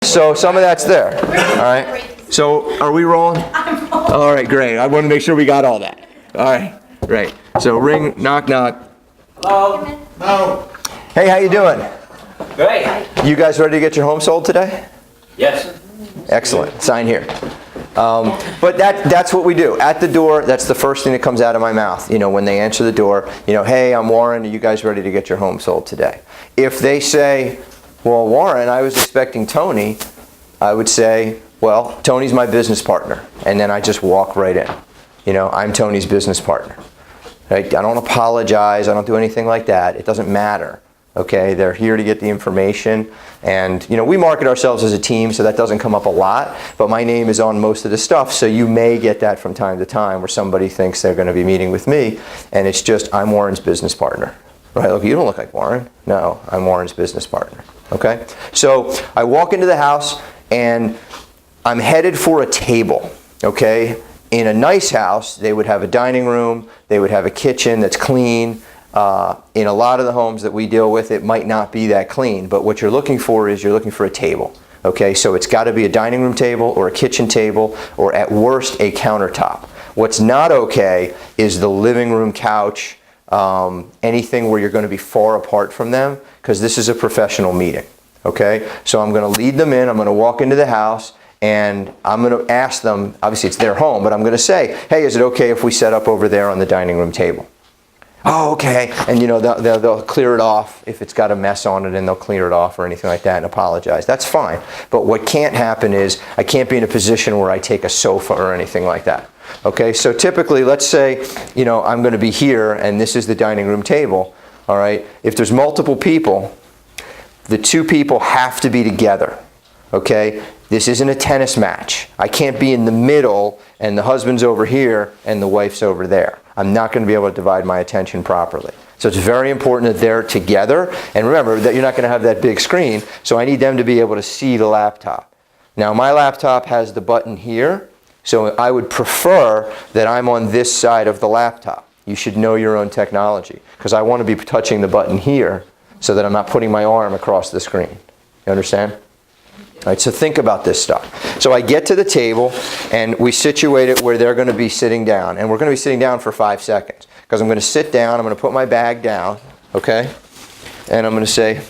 So some of that's there. All right. So are we rolling? I'm rolling. All right, great. I want to make sure we got all that. All right, great. So ring, knock, knock. Hello? No. Hey, how you doing? Great. You guys ready to get your home sold today? Yes. Excellent. Sign here. But that's what we do. At the door, that's the first thing that comes out of my mouth. You know, when they answer the door, you know, hey, I'm Warren. Are you guys ready to get your home sold today? If they say, well, Warren, I was expecting Tony, I would say, well, Tony's my business partner. And then I just walk right in. You know, I'm Tony's business partner. Right? I don't apologize. I don't do anything like that. It doesn't matter. Okay, they're here to get the information, and you know, we market ourselves as a team, so that doesn't come up a lot, but my name is on most of the stuff, so you may get that from time to time where somebody thinks they're going to be meeting with me, and it's just, I'm Warren's business partner. Right? Look, you don't look like Warren. No, I'm Warren's business partner. Okay, so I walk into the house, and I'm headed for a table. Okay, in a nice house, they would have a dining room, they would have a kitchen that's clean. In a lot of the homes that we deal with, it might not be that clean, but what you're looking for is you're looking for a table. Okay, so it's got to be a dining room table or a kitchen table or at worst a countertop. What's not okay is the living room couch, anything where you're going to be far apart from them, because this is a professional meeting. Okay, so I'm going to lead them in, I'm going to walk into the house, and I'm going to ask them, obviously it's their home, but I'm going to say, hey, is it okay if we set up over there on the dining room table? Oh, okay. And you know, they'll clear it off if it's got a mess on it, and they'll clear it off or anything like that and apologize. That's fine. But what can't happen is I can't be in a position where I take a sofa or anything like that. Okay, so typically, let's say, you know, I'm going to be here and this is the dining room table. All right, if there's multiple people, the two people have to be together. Okay, this isn't a tennis match. I can't be in the middle and the husband's over here and the wife's over there. I'm not going to be able to divide my attention properly. So it's very important that they're together. And remember that you're not going to have that big screen, so I need them to be able to see the laptop. Now my laptop has the button here, so I would prefer that I'm on this side of the laptop. You should know your own technology, because I want to be touching the button here so that I'm not putting my arm across the screen. You understand? All right, so think about this stuff. So I get to the table and we situate it where they're going to be sitting down. And we're going to be sitting down for 5 seconds. Because I'm going to sit down, I'm going to put my bag down, okay? And I'm going to say,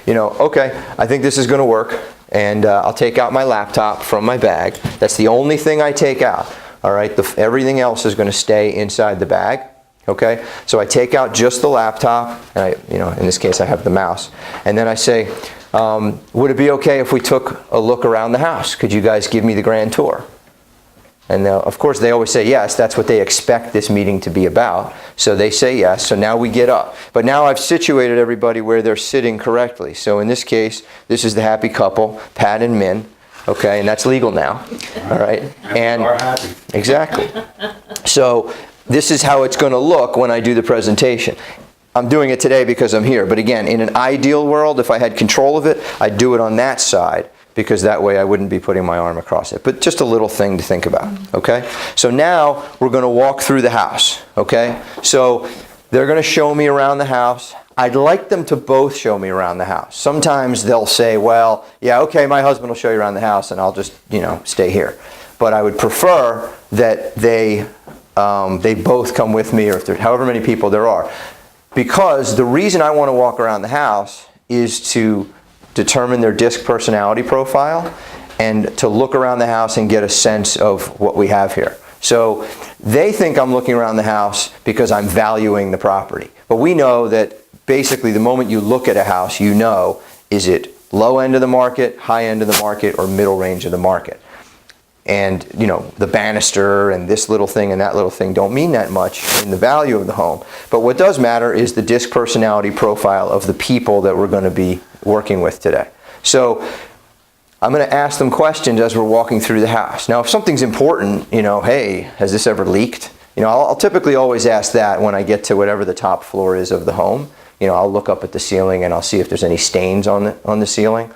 you know, okay, I think this is going to work. And I'll take out my laptop from my bag. That's the only thing I take out. All right, everything else is going to stay inside the bag. Okay, so I take out just the laptop, and you know, in this case I have the mouse. And then I say, would it be okay if we took a look around the house? Could you guys give me the grand tour? And of course they always say yes. That's what they expect this meeting to be about. So they say yes. So now we get up. But now I've situated everybody where they're sitting correctly. So in this case, this is the happy couple, Pat and Min. Okay, and that's legal now. All right. And happy. Exactly. So this is how it's going to look when I do the presentation. I'm doing it today because I'm here. But again, in an ideal world, if I had control of it, I'd do it on that side, because that way I wouldn't be putting my arm across it. But just a little thing to think about, okay? So now we're going to walk through the house, okay? So they're going to show me around the house. I'd like them to both show me around the house. Sometimes they'll say, well, yeah, okay, my husband will show you around the house and I'll just, you know, stay here. But I would prefer that they both come with me, or if there's however many people there are. Because the reason I want to walk around the house is to determine their DISC personality profile and to look around the house and get a sense of what we have here. So they think I'm looking around the house because I'm valuing the property. But we know that basically the moment you look at a house, you know, is it low end of the market, high end of the market, or middle range of the market? And, you know, the banister and this little thing and that little thing don't mean that much in the value of the home. But what does matter is the DISC personality profile of the people that we're going to be working with today. So I'm going to ask them questions as we're walking through the house. Now, if something's important, you know, hey, has this ever leaked? You know, I'll typically always ask that when I get to whatever the top floor is of the home. You know, I'll look up at the ceiling and I'll see if there's any stains on the ceiling.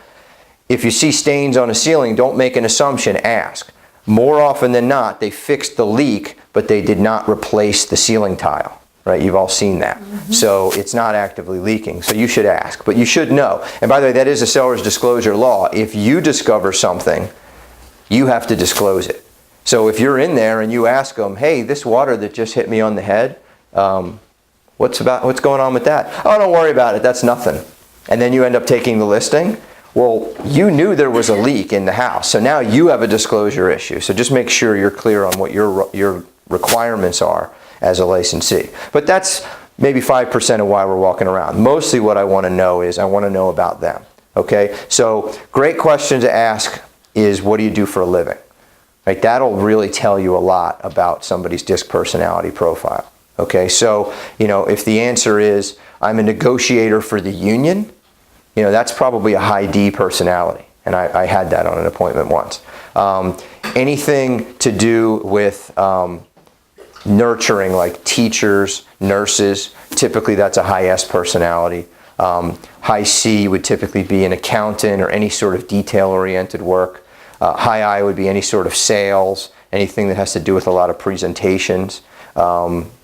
If you see stains on a ceiling, don't make an assumption, ask. More often than not, they fixed the leak, but they did not replace the ceiling tile. right? You've all seen that. So it's not actively leaking. So you should ask, but you should know. And by the way, that is a seller's disclosure law. If you discover something, you have to disclose it. So if you're in there and you ask them, hey, this water that just hit me on the head, what's going on with that? Oh, don't worry about it. That's nothing. And then you end up taking the listing. Well, you knew there was a leak in the house. So now you have a disclosure issue. So just make sure you're clear on what your requirements are as a licensee. But that's maybe 5% of why we're walking around. Mostly what I want to know is I want to know about them. Okay? So great question to ask is, what do you do for a living? Right? That'll really tell you a lot about somebody's DISC personality profile. Okay? So, if the answer is, I'm a negotiator for the union, that's probably a high D personality. And I had that on an appointment once. Anything to do with nurturing, like teachers, nurses, typically that's a high S personality. High C would typically be an accountant or any sort of detail-oriented work. High I would be any sort of sales, anything that has to do with a lot of presentations.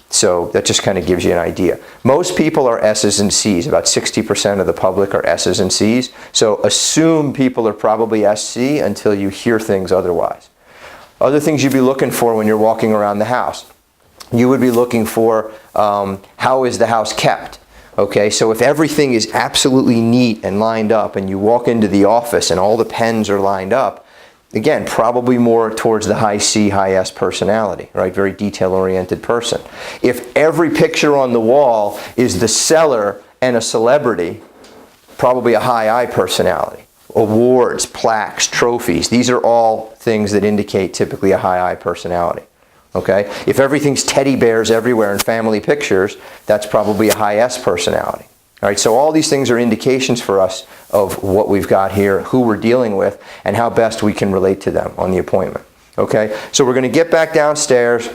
So that just kind of gives you an idea. Most people are S's and C's. About 60% of the public are S's and C's. So assume people are probably SC until you hear things otherwise. Other things you'd be looking for when you're walking around the house. You would be looking for how is the house kept? Okay, so if everything is absolutely neat and lined up and you walk into the office and all the pens are lined up, again, probably more towards the high C, high S personality, right? Very detail-oriented person. If every picture on the wall is the seller and a celebrity, probably a high I personality. Awards, plaques, trophies, these are all things that indicate typically a high I personality. Okay? If everything's teddy bears everywhere in family pictures, that's probably a high S personality. All right, so all these things are indications for us of what we've got here, who we're dealing with, and how best we can relate to them on the appointment. Okay, so we're going to get back downstairs.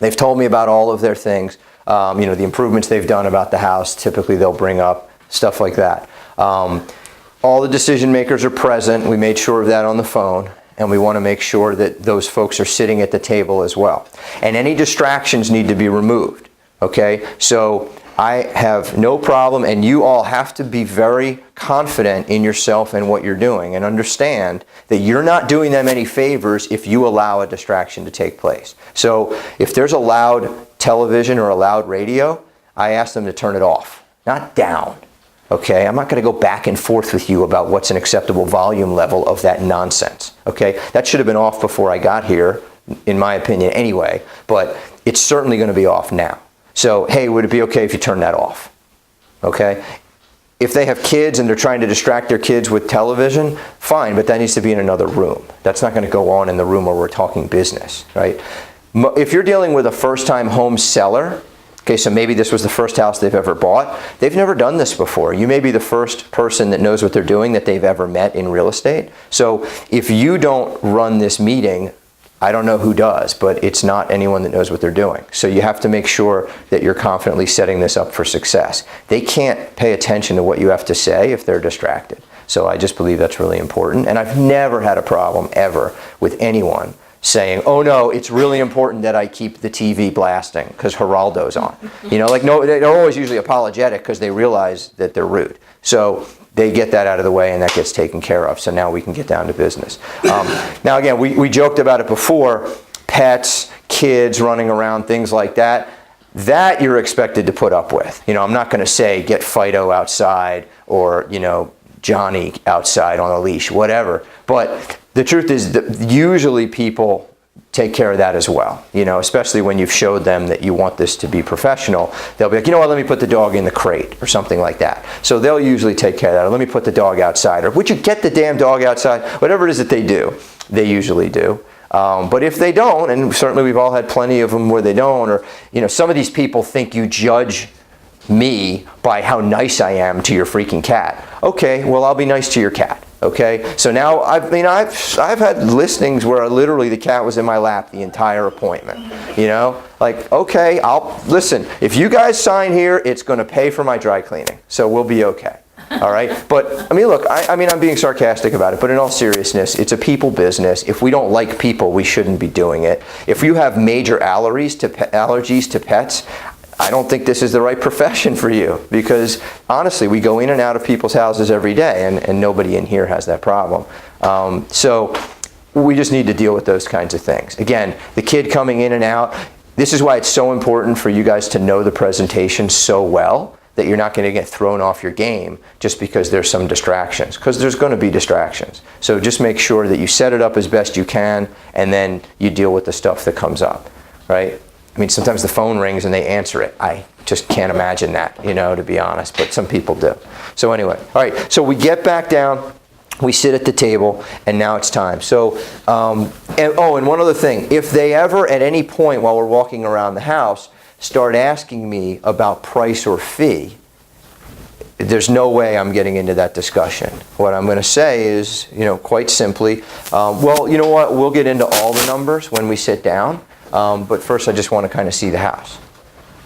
They've told me about all of their things, the improvements they've done about the house. Typically they'll bring up stuff like that. All the decision makers are present. We made sure of that on the phone. And we want to make sure that those folks are sitting at the table as well. And any distractions need to be removed. Okay? So I have no problem, and you all have to be very confident in yourself and what you're doing, and understand that you're not doing them any favors if you allow a distraction to take place. So if there's a loud television or a loud radio, I ask them to turn it off, not down. Okay, I'm not going to go back and forth with you about what's an acceptable volume level of that nonsense. Okay, that should have been off before I got here, in my opinion anyway, but it's certainly going to be off now. So, hey, would it be okay if you turn that off? Okay? If they have kids and they're trying to distract their kids with television, fine, but that needs to be in another room. That's not going to go on in the room where we're talking business, right? If you're dealing with a first-time home seller, okay, so maybe this was the first house they've ever bought. They've never done this before. You may be the first person that knows what they're doing that they've ever met in real estate. So if you don't run this meeting, I don't know who does, but it's not anyone that knows what they're doing. So you have to make sure that you're confidently setting this up for success. They can't pay attention to what you have to say if they're distracted. So I just believe that's really important. And I've never had a problem ever with anyone saying, oh no, it's really important that I keep the TV blasting because Geraldo's on. No, they're always usually apologetic because they realize that they're rude. So they get that out of the way and that gets taken care of. So now we can get down to business. Now again, we joked about it before, pets, kids running around, things like that. That you're expected to put up with. I'm not going to say get Fido outside or, Johnny outside on a leash, whatever. But the truth is that usually people take care of that as well, especially when you've showed them that you want this to be professional. They'll be like, what, let me put the dog in the crate or something like that. So they'll usually take care of that. Or let me put the dog outside. Or would you get the damn dog outside? Whatever it is that they do, they usually do. But if they don't, and certainly we've all had plenty of them where they don't, or some of these people think you judge me by how nice I am to your freaking cat. Okay, well, I'll be nice to your cat. Okay, so now I've had listings where literally the cat was in my lap the entire appointment. Like, okay, I'll listen. If you guys sign here, it's going to pay for my dry cleaning, so we'll be okay. All right, but look, I'm being sarcastic about it, but in all seriousness, it's a people business. If we don't like people, we shouldn't be doing it. If you have major allergies to pets, I don't think this is the right profession for you, because honestly, we go in and out of people's houses every day, and nobody in here has that problem. So we just need to deal with those kinds of things. Again, the kid coming in and out, this is why it's so important for you guys to know the presentation so well that you're not going to get thrown off your game just because there's some distractions, because there's going to be distractions. So just make sure that you set it up as best you can, and then you deal with the stuff that comes up, right? I mean, sometimes the phone rings and they answer it. I just can't imagine that, you know, to be honest, but some people do. So anyway, all right, so we get back down, we sit at the table, and now it's time. So, and one other thing, if they ever at any point while we're walking around the house start asking me about price or fee, there's no way I'm getting into that discussion. What I'm going to say is, you know, quite simply, well, you know what, we'll get into all the numbers when we sit down, but first I just want to kind of see the house,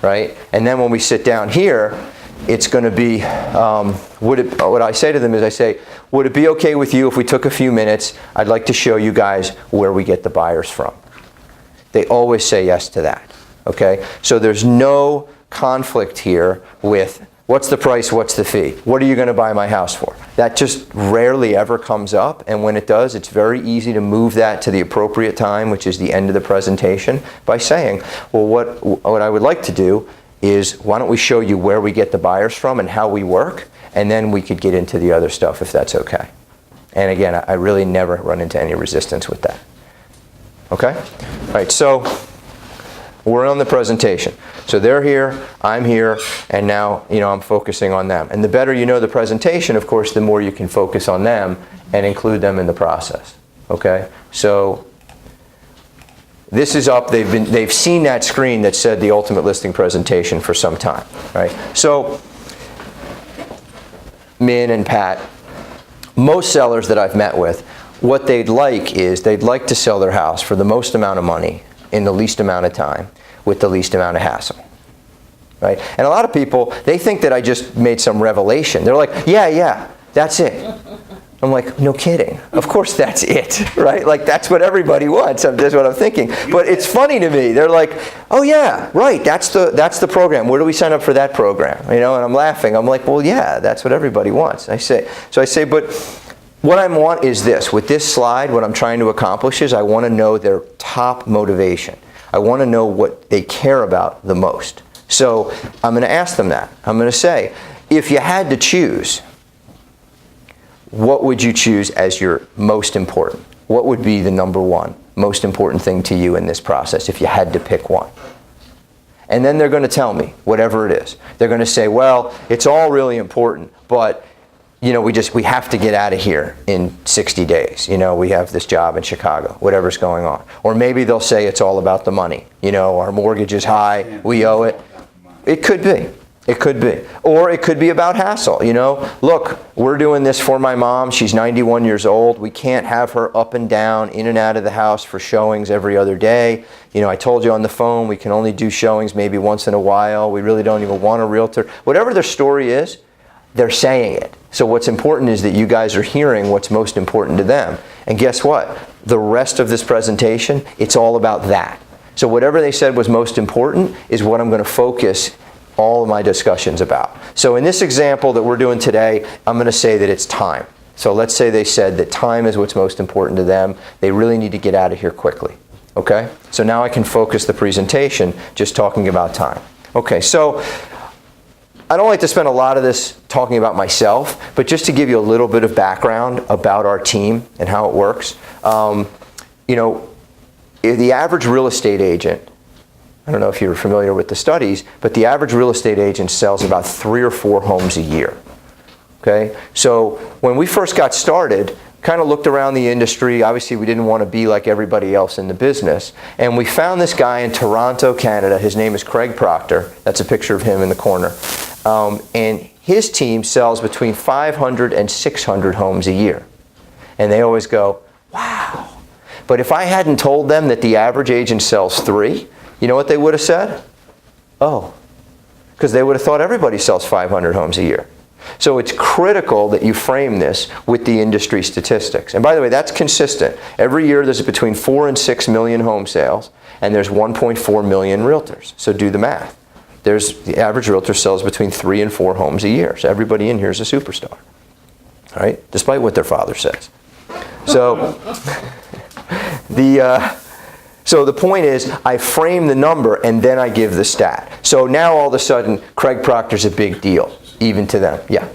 right? And then when we sit down here, it's going to be, what I say to them is I say, would it be okay with you if we took a few minutes? I'd like to show you guys where we get the buyers from. They always say yes to that. Okay, so there's no conflict here with what's the price, what's the fee, what are you going to buy my house for? That just rarely ever comes up, and when it does, it's very easy to move that to the appropriate time, which is the end of the presentation, by saying, well, what I would like to do is, why don't we show you where we get the buyers from and how we work, and then we could get into the other stuff if that's okay. And again, I really never run into any resistance with that. Okay? All right, so we're on the presentation. So they're here, I'm here, and now, you know, I'm focusing on them. And the better you know the presentation, of course, the more you can focus on them and include them in the process. Okay? So this is up. They've seen that screen that said the ultimate listing presentation for some time, right? So Min and Pat, most sellers that I've met with, what they'd like is they'd like to sell their house for the most amount of money in the least amount of time with the least amount of hassle, right? And a lot of people, they think that I just made some revelation. They're like, yeah, that's it. I'm like, no kidding. Of course that's it, right? Like, that's what everybody wants. That's what I'm thinking. But it's funny to me. They're like, oh yeah, right, that's the program. Where do we sign up for that program? You know, and I'm laughing. I'm like, well, yeah, that's what everybody wants. I say, but what I want is this. With this slide, what I'm trying to accomplish is I want to know their top motivation. I want to know what they care about the most. So I'm going to ask them that. I'm going to say, if you had to choose, what would you choose as your most important? What would be the number one most important thing to you in this process if you had to pick one? And then they're going to tell me whatever it is. They're going to say, well, it's all really important, but you know, we have to get out of here in 60 days. You know, we have this job in Chicago, whatever's going on. Or maybe they'll say it's all about the money. You know, our mortgage is high, we owe it. It could be. It could be. Or it could be about hassle. You know, look, we're doing this for my mom. She's 91 years old. We can't have her up and down, in and out of the house for showings every other day. You know, I told you on the phone, we can only do showings maybe once in a while. We really don't even want a realtor. Whatever their story is, they're saying it. So what's important is that you guys are hearing what's most important to them. And guess what? The rest of this presentation, it's all about that. So whatever they said was most important is what I'm going to focus all of my discussions about. So in this example that we're doing today, I'm going to say that it's time. So let's say they said that time is what's most important to them. They really need to get out of here quickly. Okay? So now I can focus the presentation just talking about time. Okay, so I don't like to spend a lot of this talking about myself, but just to give you a little bit of background about our team and how it works. You know, the average real estate agent, I don't know if you're familiar with the studies, but the average real estate agent sells about 3 or 4 homes a year. Okay? So when we first got started, kind of looked around the industry. Obviously, we didn't want to be like everybody else in the business. And we found this guy in Toronto, Canada. His name is Craig Proctor. That's a picture of him in the corner. And his team sells between 500 and 600 homes a year. And they always go, wow. But if I hadn't told them that the average agent sells 3, you know what they would have said? Oh, because they would have thought everybody sells 500 homes a year. So it's critical that you frame this with the industry statistics. And by the way, that's consistent. Every year there's between 4 and 6 million home sales, and there's 1.4 million realtors. So do the math. the average realtor sells between 3 and 4 homes a year. So everybody in here is a superstar, right? Despite what their father says. So so the point is, I frame the number and then I give the stat. So now all of a sudden, Craig Proctor's a big deal, even to them. Yeah.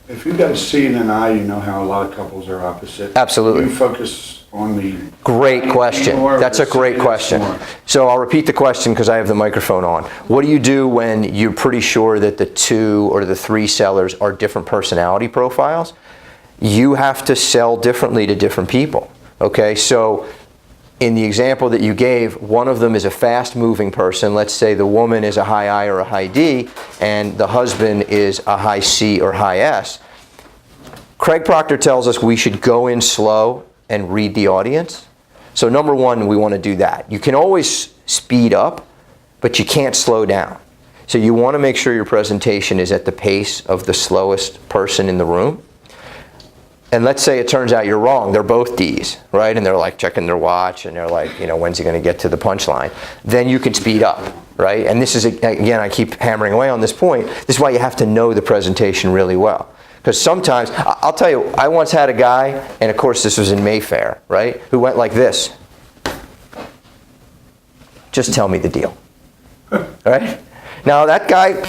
If you've got a C and an I, you know how a lot of couples are opposite. Absolutely. You focus on the... Great question. That's a great question. So I'll repeat the question because I have the microphone on. What do you do when you're pretty sure that the 2 or the 3 sellers are different personality profiles? You have to sell differently to different people. Okay, so in the example that you gave, one of them is a fast-moving person. Let's say the woman is a high I or a high D, and the husband is a high C or high S. Craig Proctor tells us we should go in slow and read the audience. So number one, we want to do that. You can always speed up, but you can't slow down. So you want to make sure your presentation is at the pace of the slowest person in the room. And let's say it turns out you're wrong. They're both D's, right? And they're like checking their watch and they're like, when's he going to get to the punchline? Then you can speed up, right? And this is, again, I keep hammering away on this point. This is why you have to know the presentation really well. Because sometimes, I'll tell you, I once had a guy, and of course this was in Mayfair, right? Who went like this. Just tell me the deal, right? Now that guy